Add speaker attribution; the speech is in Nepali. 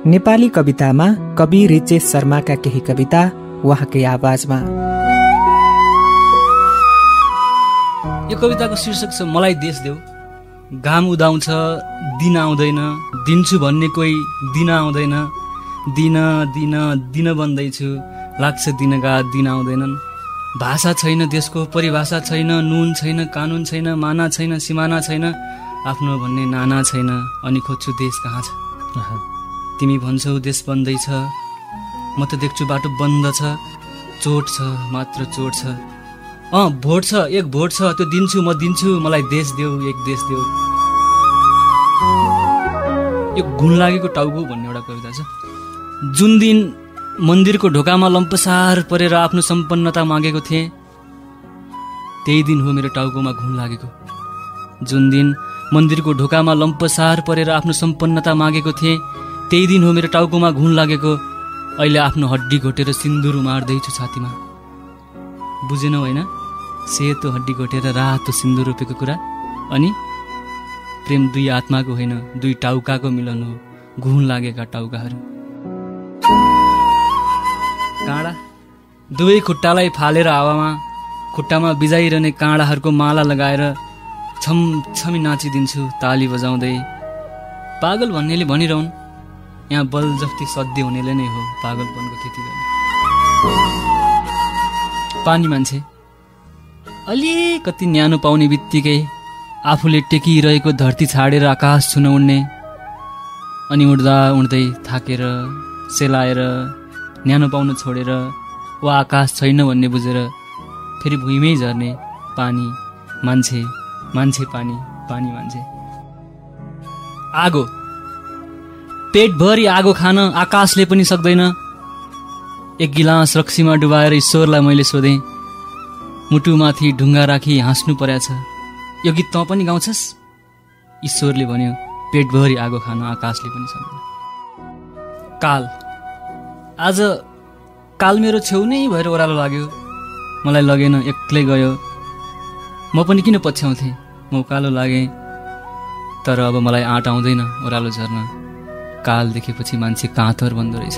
Speaker 1: नेपाली कवितामा कवि रिचेश शर्माका केही कविता उहाँकै आवाजमा।
Speaker 2: यो कविताको शीर्षक छ मलाई देश देऊ। घाम उदाउँछ दिन आउँदैन, दिन्छु भन्ने कोही दिन आउँदैन, दिन दिन दिन बन्दैछु लाग्छ दिनका दिन आउँदैनन्। भाषा छैन देशको, परिभाषा छैन, नुन छैन, कानुन छैन, माना छैन, सिमाना छैन, आफ्नो भन्ने नाना छैन, अनि खोज्छु देश कहाँ छ। तिमी भन्छौ देश बन्दैछ, म त देख्छु बाटो बन्द छ, चोट छ मात्र चोट छ। भोट छ, एक भोट छ, त्यो दिन्छु म दिन्छु, मलाई देश देऊ, एक देश देऊ। यो घुन लागेको टाउको भन्ने एउटा कविता छ। जुन दिन मन्दिरको ढोकामा लम्पसार परेर आफ्नो सम्पन्नता मागेको थिएँ, त्यही दिन हो मेरो टाउकोमा घुन लागेको। जुन दिन मन्दिरको ढोकामा लम्पसार परेर आफ्नो सम्पन्नता मागेको थिएँ, त्यही दिन हो मेरो टाउकोमा घुन लागेको। अहिले आफ्नो हड्डी घोटेर सिन्दुर उमार्दैछु छातीमा। बुझेनौ होइन? सेतो हड्डी घोटेर रातो सिन्दुर रोपेको कुरा। अनि प्रेम दुई आत्माको होइन, दुई टाउकाको मिलन हो, घुन लागेका टाउकाहरू। काँडा दुवै खुट्टालाई फालेर हावामा, खुट्टामा बिजाइरहने काँडाहरूको माला लगाएर छमछमी नाचिदिन्छु ताली बजाउँदै। पागल भन्नेले भनिरहन्, यहाँ बलजफ्ती सध्य हुनेले नै हो पागलपनको खेती गर्ने। पानी मान्छे अलिकति न्यानो पाउने बित्तिकै आफूले टेकिरहेको धरती छाडेर आकाश छुन उड्ने, अनि उड्दा उड्दै थाकेर सेलाएर न्यानो पाउन छोडेर वा आकाश छैन भन्ने बुझेर फेरि भुइँमै झर्ने। पानी मान्छे, मान्छे पानी, पानी मान्छे। आगो पेटभरि आगो खान आकाशले पनि सक्दैन। एक गिलास रक्सीमा डुबाएर ईश्वरलाई मैले सोधेँ, मुटुमाथि ढुङ्गा राखी हाँस्नु परेछ, यो गीत तँ पनि गाउँछस्? ईश्वरले भन्यो, पेटभरि आगो खान आकाशले पनि सक्दैन। काल आज काल मेरो छेउ नै भएर ओह्रालो लाग्यो, मलाई लगेन, एक्लै गयो। म पनि किन पछ्याउँथेँ, म उकालो लागेँ, तर अब मलाई आँट आउँदैन ओह्रालो झर्न। काल देखेपछि मान्छे काँतर बन्दो रहेछ।